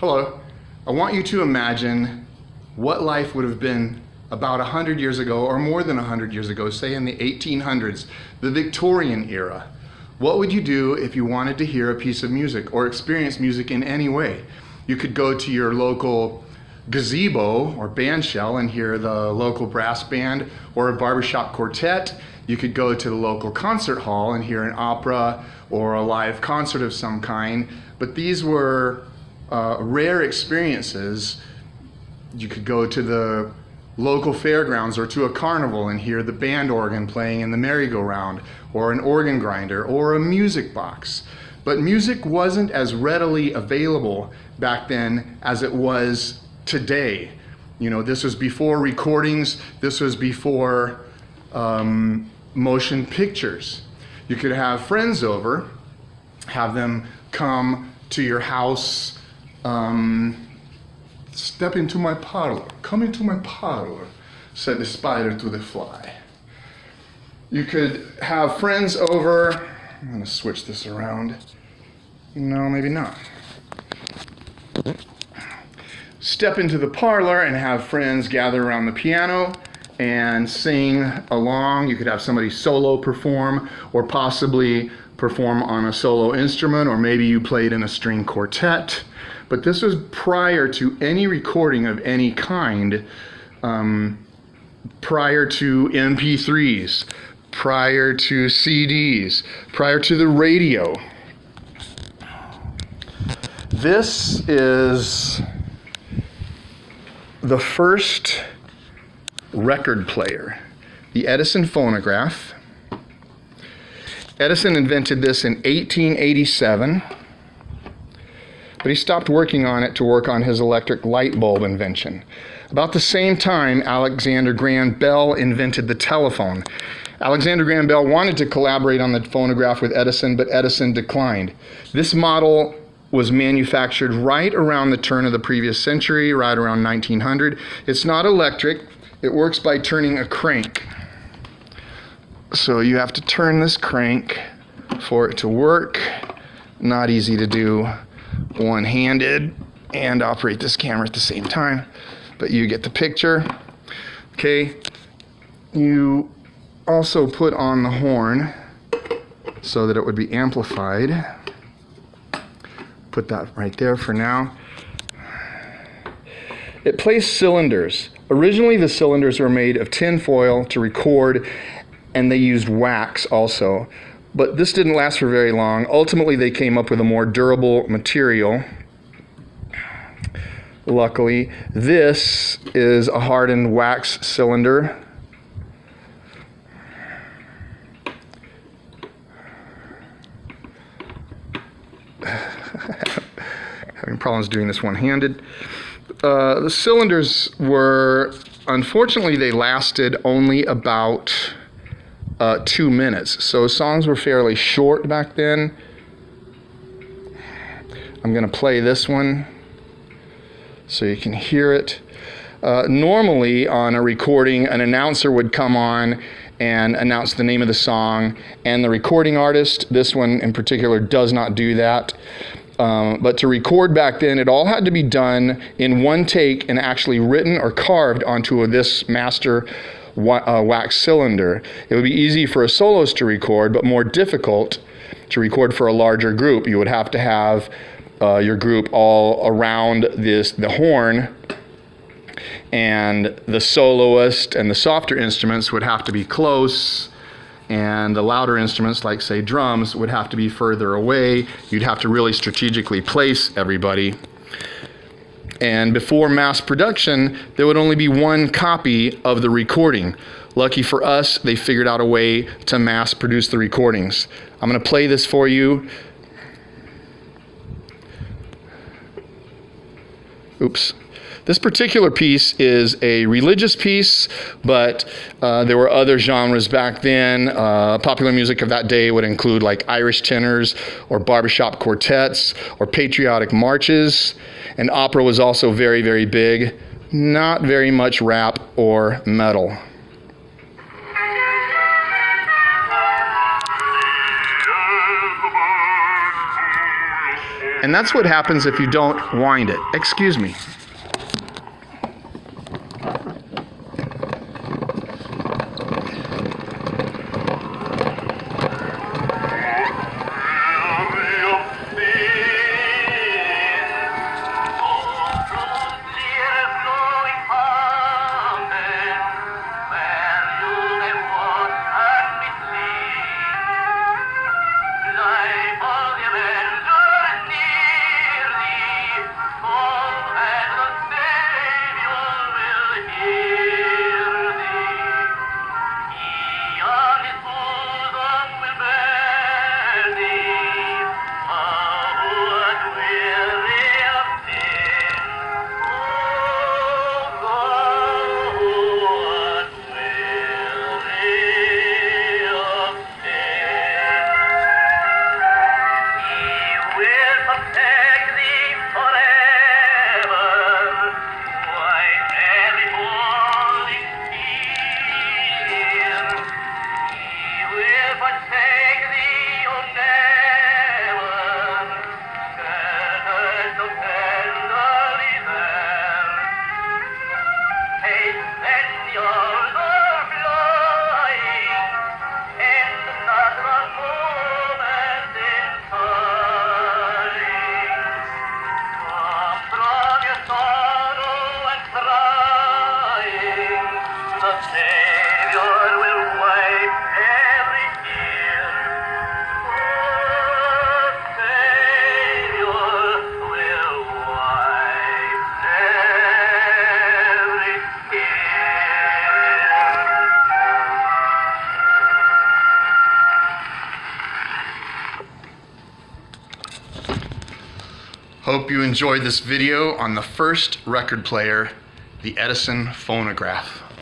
Hello. I want you to imagine what life would have been about 100 years ago, or more than 100 years ago, say in the 1800s, the Victorian era. What would you do if you wanted to hear a piece of music or experience music in any way? You could go to your local gazebo or band shell and hear the local brass band or a barbershop quartet. You could go to the local concert hall and hear an opera or a live concert of some kind. But these were rare experiences. You could go to the local fairgrounds or to a carnival and hear the band organ playing in the merry-go-round, or an organ grinder, or a music box. But music wasn't as readily available back then as it was today. You know, this was before recordings, this was before motion pictures. You could have friends over, have them come to your house, "Step into my parlor, come into my parlor," said the spider to the fly. You could have friends over. I'm gonna switch this around. No, maybe not. Step into the parlor and have friends gather around the piano and sing along. You could have somebody solo perform, or possibly perform on a solo instrument, or maybe you played in a string quartet. But this was prior to any recording of any kind, prior to MP3s, prior to CDs, prior to the radio. This is the first record player, the Edison Phonograph. Edison invented this in 1887, but he stopped working on it to work on his electric light bulb invention. About the same time, Alexander Graham Bell invented the telephone. Alexander Graham Bell wanted to collaborate on the phonograph with Edison, but Edison declined. This model was manufactured right around the turn of the previous century, right around 1900. It's not electric. It works by turning a crank. So you have to turn this crank for it to work. Not easy to do one-handed and operate this camera at the same time, but you get the picture. Okay, you also put on the horn so that it would be amplified. Put that right there for now. It plays cylinders. Originally, the cylinders were made of tin foil to record, and they used wax also. But this didn't last for very long. Ultimately, they came up with a more durable material. Luckily, this is a hardened wax cylinder. Having problems doing this one-handed. The cylinders were, unfortunately, they lasted only about 2 minutes. So songs were fairly short back then. I'm going to play this one so you can hear it. Normally on a recording, an announcer would come on and announce the name of the song and the recording artist. This one in particular does not do that. But to record back then, it all had to be done in one take and actually written or carved onto this master wax cylinder. It would be easy for a soloist to record, but more difficult to record for a larger group. You would have to have your group all around the horn, and the soloist and the softer instruments would have to be close, and the louder instruments, like say drums, would have to be further away. You'd have to really strategically place everybody. And before mass production, there would only be one copy of the recording. Lucky for us, they figured out a way to mass produce the recordings. I'm going to play this for you. Oops. This particular piece is a religious piece, but there were other genres back then. Popular music of that day would include like Irish tenors or barbershop quartets or patriotic marches. And opera was also very, very big. Not very much rap or metal. And that's what happens if you don't wind it. Excuse me. Hope you enjoyed this video on the first record player, the Edison Phonograph.